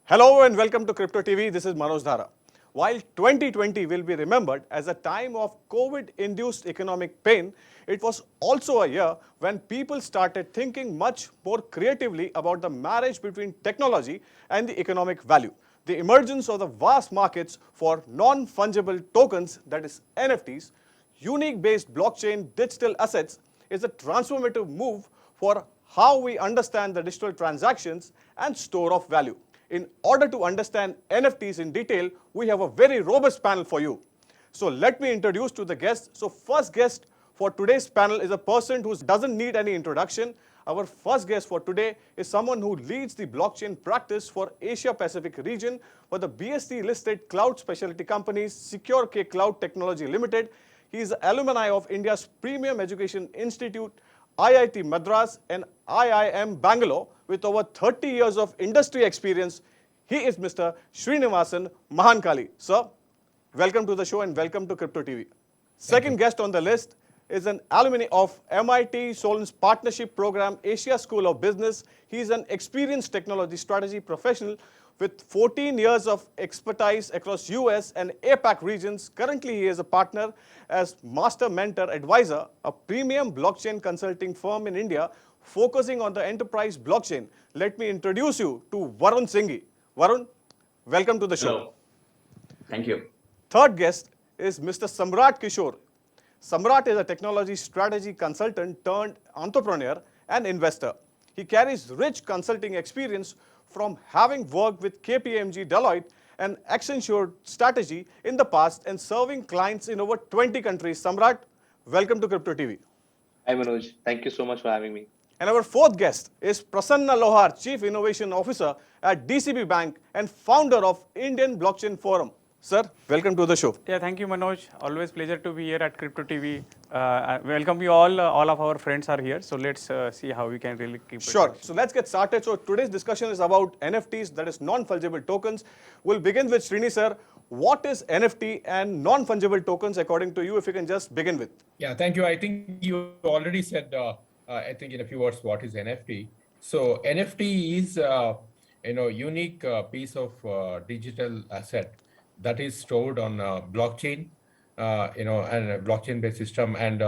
Hello and welcome to Crypto TV. This is Manoj Dhara. While 2020 will be remembered as a time of COVID-induced economic pain, it was also a year when people started thinking much more creatively about the marriage between technology and the economic value. The emergence of the vast markets for non-fungible tokens, that is NFTs, unique-based blockchain digital assets, is a transformative move for how we understand the digital transactions and store of value. In order to understand NFTs in detail, we have a very robust panel for you. So let me introduce to the guests. So first guest for today's panel is a person who doesn't need any introduction. Our first guest for today is someone who leads the blockchain practice for Asia Pacific region for the BSE listed cloud specialty companies SecureK Cloud Technology Limited. He is alumni of India's Premium Education Institute, IIT Madras and IIM Bangalore with over 30 years of industry experience. He is Mr. Srinivasan Mahankali. Sir, welcome to the show and welcome to Crypto TV. Second guest on the list is an alumni of MIT Solon's Partnership Program Asia School of Business. He is an experienced technology strategy professional with 14 years of expertise across US and APAC regions. Currently, he is a partner as Master Mentor Advisor, a premium blockchain consulting firm in India focusing on the enterprise blockchain. Let me introduce you to Varun Singhi. Varun, welcome to the show. Hello. Thank you. Third guest is Mr. Samrat Kishore. Samrat is a technology strategy consultant turned entrepreneur and investor. He carries rich consulting experience from having worked with KPMG, Deloitte, and Accenture Strategy in the past and serving clients in over 20 countries. Samrat, welcome to Crypto TV. Hi Manoj, thank you so much for having me. And our fourth guest is Prasanna Lohar, Chief Innovation Officer at DCB Bank and founder of Indian Blockchain Forum. Sir, welcome to the show. Yeah, thank you, Manoj. Always pleasure to be here at Crypto TV. Welcome you all. All of our friends are here. So let's see how we can really keep it. Sure. So let's get started. So today's discussion is about NFTs, that is non-fungible tokens. We'll begin with Srini sir. What is NFT and non-fungible tokens according to you, if you can just begin with? Yeah, thank you. I think you already said, I think in a few words, what is NFT. So NFT is, unique piece of digital asset that is stored on blockchain, and a blockchain-based system. And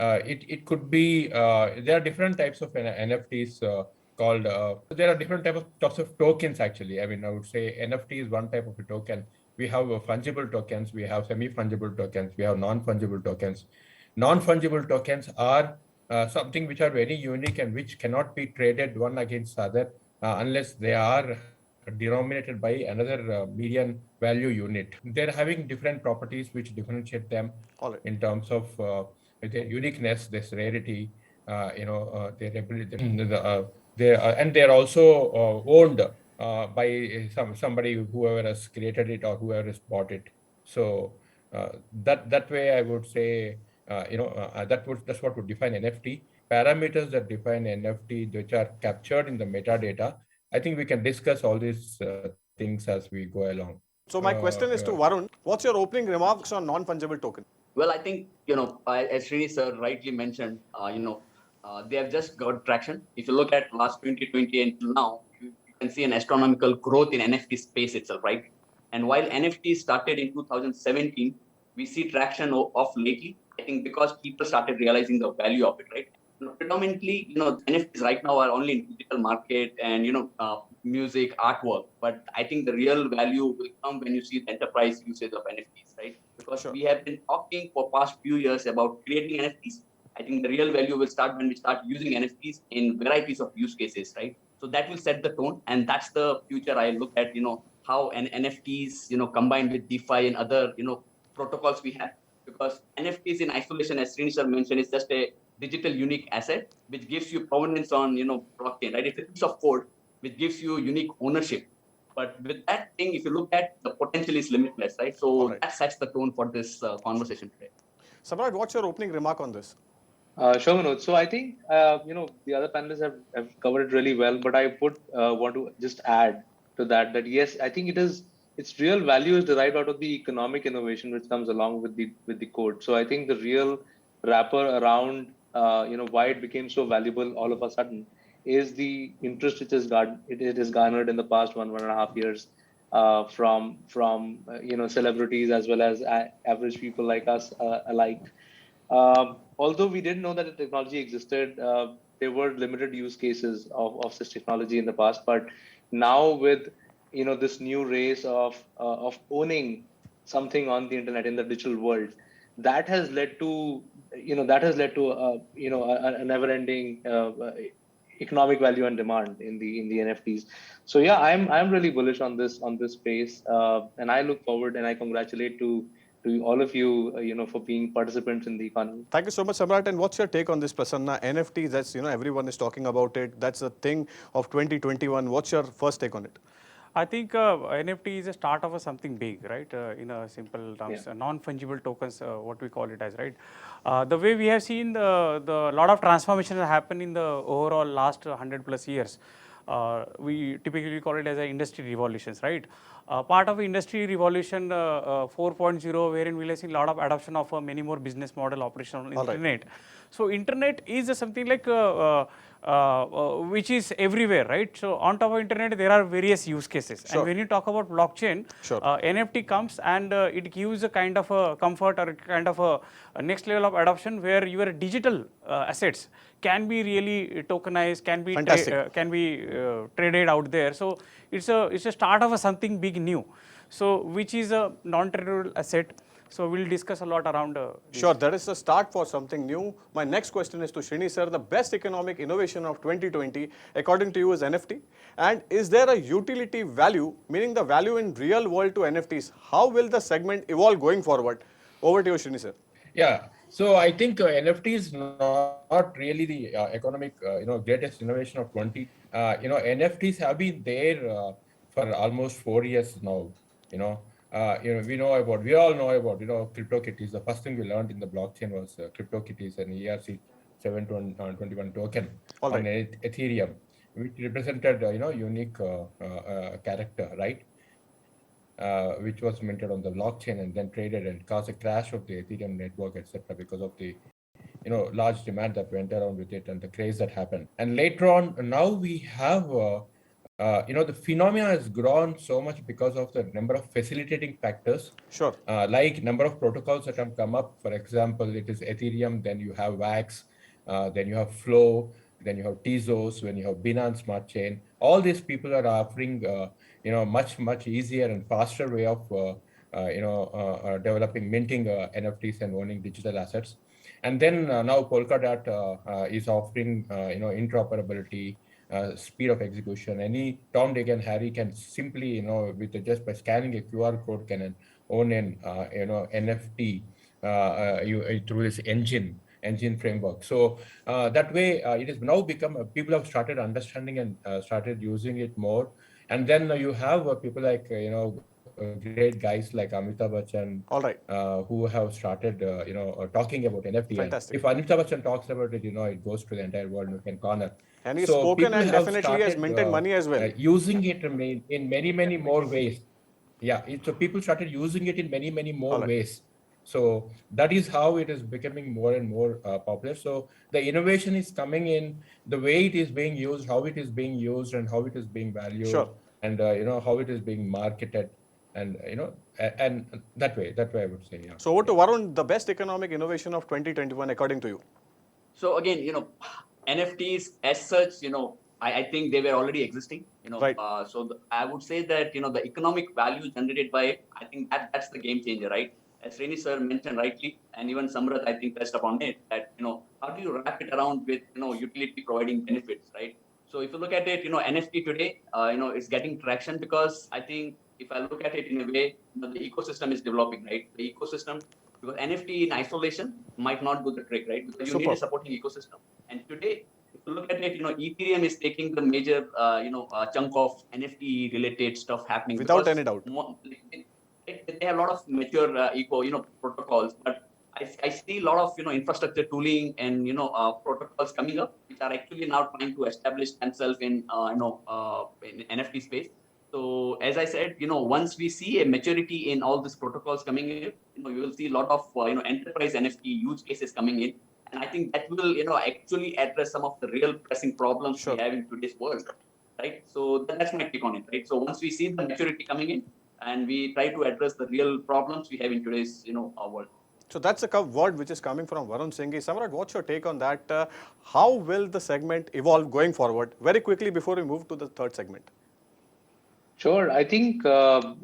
it could be, there are different types of NFTs called, there are different types of tokens actually. I mean, I would say NFT is one type of a token. We have fungible tokens, we have semi-fungible tokens, we have non-fungible tokens. Non-fungible tokens are something which are very unique and which cannot be traded one against other unless they are denominated by another median value unit. They're having different properties which differentiate them in terms of their uniqueness, this rarity, their ability, and they're also owned by somebody, whoever has created it or whoever has bought it. So that way I would say, that's what would define NFT. Parameters that define NFT, which are captured in the metadata. I think we can discuss all these things as we go along. So my question is to Varun. What's your opening remarks on non-fungible token? Well, I think, as Srini sir rightly mentioned, they have just got traction. If you look at last 2020 until now, you can see an astronomical growth in NFT space itself, right? And while NFT started in 2017, we see traction of lately. I think because people started realizing the value of it, right? Predominantly, NFTs right now are only in digital market and, music, artwork. But I think the real value will come when you see the enterprise usage of NFTs, right? Because we have been talking for past few years about creating NFTs. I think the real value will start when we start using NFTs in varieties of use cases, right? So that will set the tone. And that's the future I look at, how an NFTs, combined with DeFi and other, protocols we have. Because NFTs in isolation, as Srini sir mentioned, is just a digital unique asset which gives you provenance on blockchain, right? It's a piece of code which gives you unique ownership. But with that thing, if you look at, the potential is limitless, right? So that sets the tone for this conversation today. Samrat, what's your opening remark on this? Sure, Manoj. So I think the other panelists have covered it really well, but I would want to just add to that yes, I think it is its real value is derived out of the economic innovation which comes along with the code. So I think the real wrapper around why it became so valuable all of a sudden is the interest it has garnered in the past 1.5 years from celebrities as well as average people like us alike. Although we didn't know that the technology existed, there were limited use cases of such technology in the past. But now with this new race of owning something on the internet in the digital world, that has led to a never-ending economic value and demand in the NFTs. So yeah, I'm really bullish on this space, and I look forward and I congratulate to all of you, for being participants in the economy. Thank you so much, Samrat. And what's your take on this, Prasanna? NFTs, that's, everyone is talking about it. That's a thing of 2021. What's your first take on it? I think NFT is a start of something big, right? In a simple terms, non-fungible tokens, what we call it as, right? The way we have seen the lot of transformation that happened in the overall last 100+ years. We typically call it as an industry revolutions, right? Part of industry revolution 4.0, wherein we have seen a lot of adoption of many more business model operation on internet. So internet is something like which is everywhere, right? So on top of internet, there are various use cases. And when you talk about blockchain, NFT comes and it gives a kind of a comfort or kind of a next level of adoption where your digital assets can be really tokenized, can be traded out there. So it's a start of something big new. So which is a non-tradable asset. So we'll discuss a lot around. Sure, that is the start for something new. My next question is to Srini sir. The best economic innovation of 2020, according to you, is NFT. And is there a utility value, meaning the value in real world to NFTs? How will the segment evolve going forward? Over to you, Srini sir. Yeah, so I think NFT is not really the economic, greatest innovation of 20. NFTs have been there for almost 4 years now. We all know about CryptoKitties. The first thing we learned in the blockchain was CryptoKitties and ERC-721 token on Ethereum, which represented unique character, right? Which was minted on the blockchain and then traded and caused a crash of the Ethereum network, etc., because of the large demand that went around with it and the craze that happened. And later on, now we have the phenomena has grown so much because of the number of facilitating factors. Sure. Like number of protocols that have come up. For example, it is Ethereum, then you have Wax, then you have Flow, then you have Tezos, when you have Binance Smart Chain. All these people are offering, much easier and faster way of, developing, minting NFTs and owning digital assets. And then now Polkadot is offering, interoperability, speed of execution. Any Tom, Dick, and Harry can simply, with just by scanning a QR code, can own an, NFT through this engine framework. So that way, it has now become, people have started understanding and started using it more. And then you have people like, great guys like Amitabh Bachchan, who have started, talking about NFT. Fantastic. If Amitabh Bachchan talks about it, it goes to the entire world and can corner. And he's spoken and definitely has minted money as well. Using it in many more ways. Yeah, so people started using it in many more ways. So that is how it is becoming more and more popular. So the innovation is coming in the way it is being used, how it is being used, and how it is being valued, and how it is being marketed, and and that way I would say. Yeah. So over to Varun, the best economic innovation of 2021 according to you. So again, NFTs as such, I think they were already existing, Right. I would say that, the economic value generated by it, I think that's the game changer, right? As Srini sir mentioned rightly, and even Samrat, I think, touched upon it, that, how do you wrap it around with, utility providing benefits, right? So if you look at it, NFT today, it's getting traction because I think if I look at it in a way, the ecosystem is developing, right? The ecosystem, because NFT in isolation might not do the trick, right? Because you need a supporting ecosystem. And today, if you look at it, Ethereum is taking the major, chunk of NFT related stuff happening. Without any doubt. They have a lot of mature protocols, but I see a lot of infrastructure tooling and protocols coming up, which are actually now trying to establish themselves in NFT space. So as I said, once we see a maturity in all these protocols coming in, you will see a lot of enterprise NFT use cases coming in, and I think that will actually address some of the real pressing problems Sure. we have in today's world, right? So that's my take on it, right? So once we see the maturity coming in, and we try to address the real problems we have in today's world. So that's a word which is coming from Varun Singhi. Samrat, what's your take on that? How will the segment evolve going forward? Very quickly before we move to the third segment. Sure. I think so.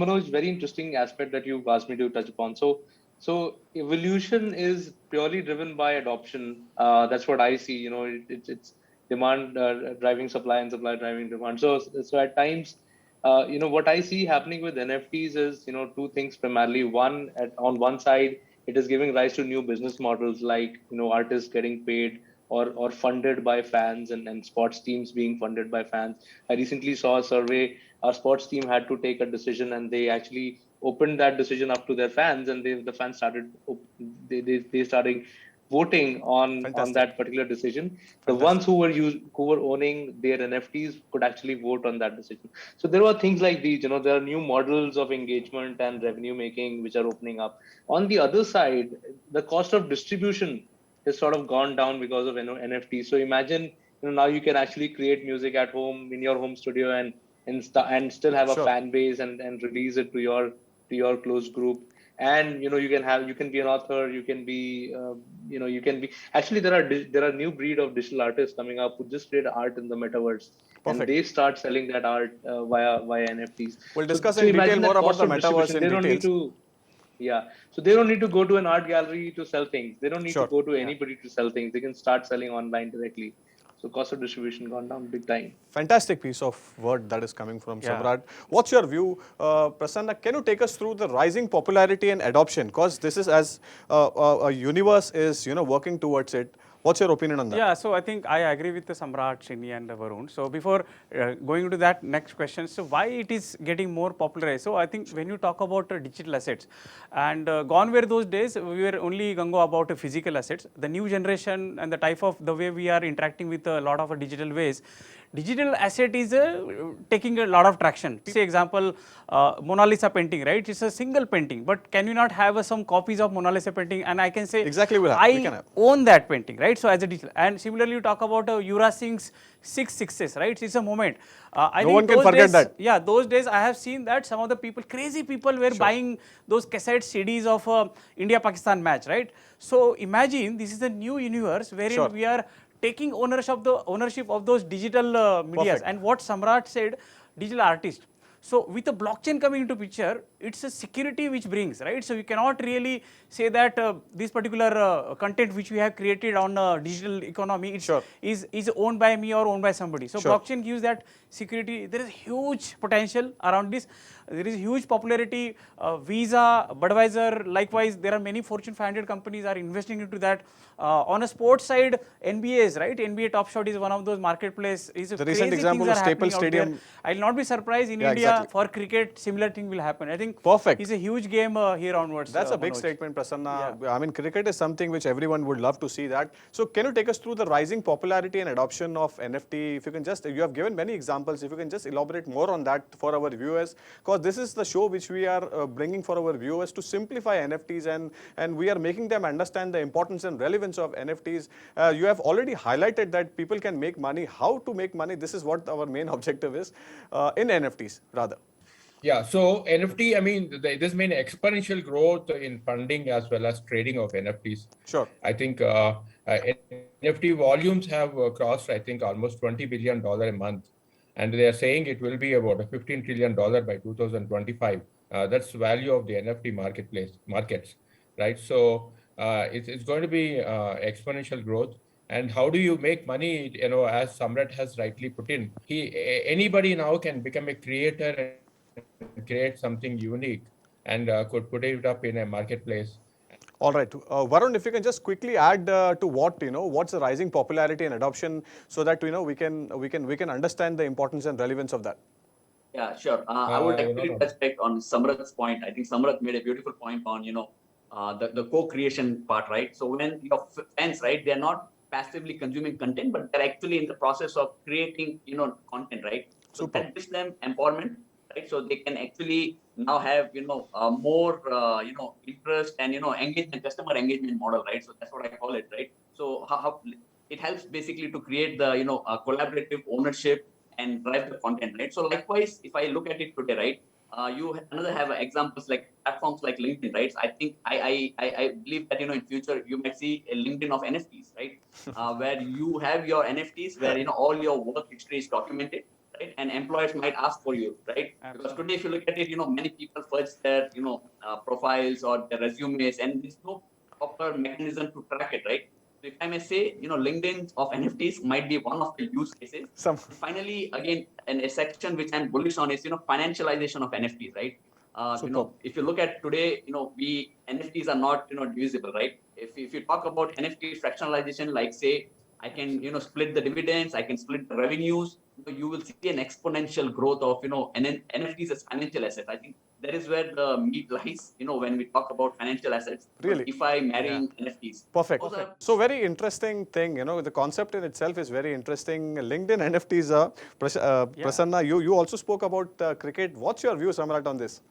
Manoj, very interesting aspect that you've asked me to touch upon. So evolution is purely driven by adoption. That's what I see. It's demand driving supply and supply driving demand. So at times, what I see happening with NFTs is two things primarily. One, on one side, it is giving rise to new business models like artists getting paid or funded by fans and sports teams being funded by fans. I recently saw a survey. Our sports team had to take a decision, and they actually opened that decision up to their fans, and the fans started they started voting on Fantastic. that particular decision. The Fantastic. ones who were owning their NFTs could actually vote on that decision. So there are things like these. There are new models of engagement and revenue making which are opening up. On the other side, the cost of distribution has sort of gone down because of NFT. So imagine now you can actually create music at home in your home studio and still have a Sure. fan base and release it to your close group. And you can be an author, you can be you can be actually there are new breed of digital artists coming up who just create art in the metaverse, and Perfect. they start selling that art via NFTs. We'll So discuss so in detail imagine more that about cost the of metaverse distribution. in They don't need details. to yeah. So they don't need to go to an art gallery to sell things. They don't need to Sure. go to Yeah. anybody to sell things. They can start selling online directly. So cost of distribution gone down big time. Fantastic piece of word that is coming from Yeah. Samrat. What's your view, Prasanna? Can you take us through the rising popularity and adoption? Because this is as a universe is working towards it. What's your opinion on that? Yeah, so I think I agree with the Samrat, Srini, and Varun. So before going into that next question, so why it is getting more popularized? So I think when you talk about digital assets, and gone were those days, we were only going to go about physical assets. The new generation and the type of the way we are interacting with a lot of digital ways, digital asset is taking a lot of traction. Say example, Mona Lisa painting, right? It's a single painting, but can you not have some copies of Mona Lisa painting? And I can say, Exactly, we can have. own that painting, right? So as a digital, and similarly you talk about Yura Singh's 6 sixes, right? It's a moment. I No think one can those forget days, that. Yeah, those days I have seen that some of the people, crazy people, were buying those cassette CDs of India-Pakistan match, right? So imagine this is a new universe wherein Sure. we are taking ownership of those digital medias. Perfect. And what Samrat said, digital artist. So with the blockchain coming into picture, it's a security which brings, right? So you cannot really say that this particular content which we have created on digital economy Sure. is owned by me or owned by somebody. So Sure. blockchain gives that security. There is huge potential around this. There is huge popularity. Visa, Budweiser, likewise, there are many Fortune 500 companies are investing into that. On a sports side, NBA's, right? NBA Top Shot is one of those marketplace. The recent example of Staples Stadium. I will not be surprised in Yeah, India exactly. for cricket, similar thing will happen. I think Perfect. it's a huge game here onwards. That's a big Manoj. statement, Prasanna. I mean, cricket is something which everyone would love to see that. So can you take us through the rising popularity and adoption of NFT? If you can just, you have given many examples. If you can just elaborate more on that for our viewers, because this is the show which we are bringing for our viewers to simplify NFTs and we are making them understand the importance and relevance of NFTs. You have already highlighted that people can make money. How to make money? This is what our main objective is in NFTs rather. Yeah, so NFT, I mean, there's been exponential growth in funding as well as trading of NFTs. Sure. I think NFT volumes have crossed, I think, almost $20 billion a month. And they are saying it will be about $15 trillion by 2025. That's the value of the NFT markets, right? So it's going to be exponential growth. And how do you make money? As Samrat has rightly put in, anybody now can become a creator and create something unique and could put it up in a marketplace. All right, Varun, if you can just quickly add to what's the rising popularity and adoption, so that we can understand the importance and relevance of that. Yeah, sure. I would actually no. touch back on Samrat's point. I think Samrat made a beautiful point on the co-creation part, right? So when your fans, right, they're not passively consuming content, but they're actually in the process of creating content, right? So Super. that gives them empowerment, right? So they can actually now have, more, interest and, engagement, customer engagement model, right? So that's what I call it, right? So how it helps basically to create the, collaborative ownership and drive the content, right? So likewise, if I look at it today, right, another have examples like platforms like LinkedIn, right? I think I believe that in future you might see a LinkedIn of NFTs, right? Where you have your NFTs, where all your work history is documented, right? And employers might ask for you, right? Because today, if you look at it, many people fudge their profiles or their resumes, and there's no proper mechanism to track it, right? So if I may say, LinkedIn of NFTs might be one of the use cases. Some And finally, again, a section which I'm bullish on is financialization of NFTs, right? Superb. If you look at today, we NFTs are not divisible, right? If you talk about NFT fractionalization, like say I can split the dividends, I can split the revenues. You will see an exponential growth of NFTs as financial assets. I think that is where the meat lies. When we talk about financial assets, Really? DeFi marrying NFTs. Perfect. Those are So very interesting thing, the concept in itself is very interesting. LinkedIn NFTs, Prasanna, you also spoke about cricket. What's your view, Samrat, on this?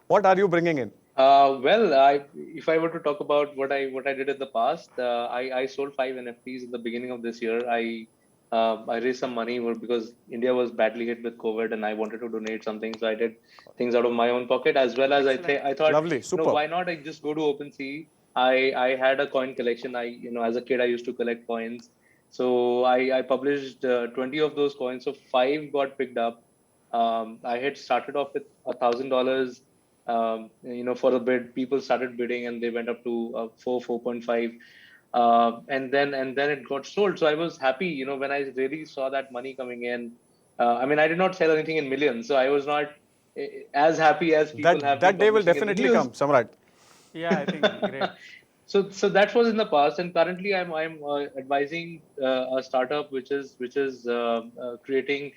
What are you bringing in? If I were to talk about what I did in the past, I sold 5 NFTs in the beginning of this year. I raised some money because India was badly hit with COVID, and I wanted to donate something, so I did things out of my own pocket, as well as I thought, Lovely, super. why not I just go to OpenSea? I had a coin collection. As a kid, I used to collect coins, so I published 20 of those coins. So 5 got picked up. I had started off with $1,000. For a bid, people started bidding, and they went up to 4.5, and then it got sold. So I was happy, when I really saw that money coming in. I mean, I did not sell anything in millions, so I was not as happy as people have That been day will publishing in the definitely come, news. Samrat. Yeah, I think great. So that was in the past, and currently I'm advising a startup which is creating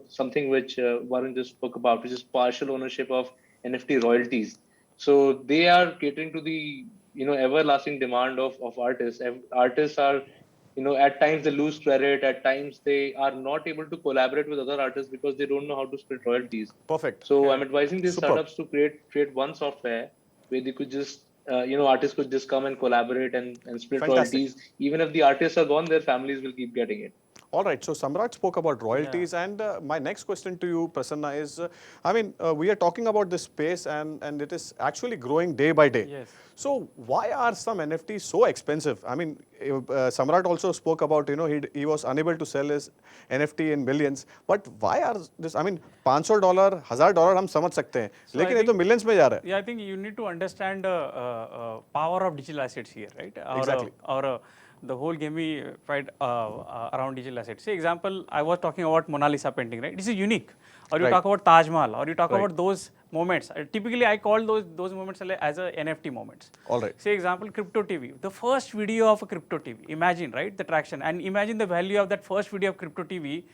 something which Varun just spoke about, which is partial ownership of NFT royalties. So they are catering to the everlasting demand of artists. Artists are at times they lose credit, at times they are not able to collaborate with other artists because they don't know how to split royalties. Perfect. So I'm advising these Superb. startups to create one software where they could just artists could just come and collaborate and split Fantastic. royalties. Even if the artists are gone, their families will keep getting it. All right, so Samrat spoke about royalties, and my next question to you, Prasanna, is we are talking about this space, and it is actually growing day by day. Yes. So why are some NFTs so expensive? I mean, Samrat also spoke about, he was unable to sell his NFT in millions, but why are this? I mean, $500, $1,000 हम समझ सकते हैं, लेकिन ये तो millions में जा रहा है. Yeah, I think you need to understand power of digital assets here, right? Exactly. Or the whole gamified around digital assets. Say example, I was talking about Mona Lisa painting, right? This is unique. Or you Right. talk about Taj Mahal, or you talk Right. about those moments. Typically, I call those moments as a NFT moments. All right. Say example, Crypto TV. The first video of a Crypto TV. Imagine, right, the traction, and imagine the value of that first video of Crypto TV.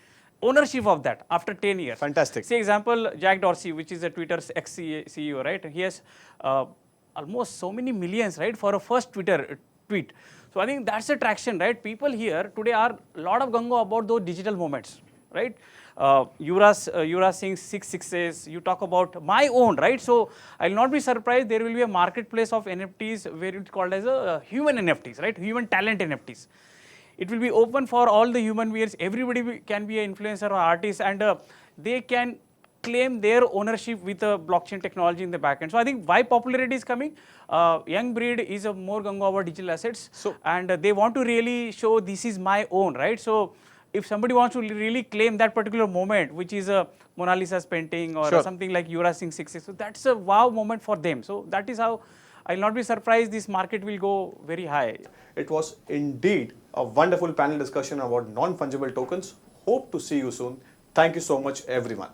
Ownership of that after 10 years. Fantastic. Say example, Jack Dorsey, which is a Twitter's ex-CEO, right? He has almost so many millions, right, for a first Twitter tweet. So I think that's the traction, right? People here today are a lot of gung-ho about those digital moments, right? Yuvraj Singh 6 sixes, you talk about my own, right? So I'll not be surprised there will be a marketplace of NFTs where it's called as a human NFTs, right? Human talent NFTs. It will be open for all the human beings. Everybody can be an influencer or artist, and they can claim their ownership with a blockchain technology in the backend. So I think why popularity is coming, young breed is a more gung-ho about digital assets, and they want to really show this is my own, right? So if somebody wants to really claim that particular moment, which is a Mona Lisa's painting or Sure. something like Yuvraj Singh 6, so that's a wow moment for them. So that is how I'll not be surprised this market will go very high. It was indeed a wonderful panel discussion about non-fungible tokens. Hope to see you soon. Thank you so much, everyone.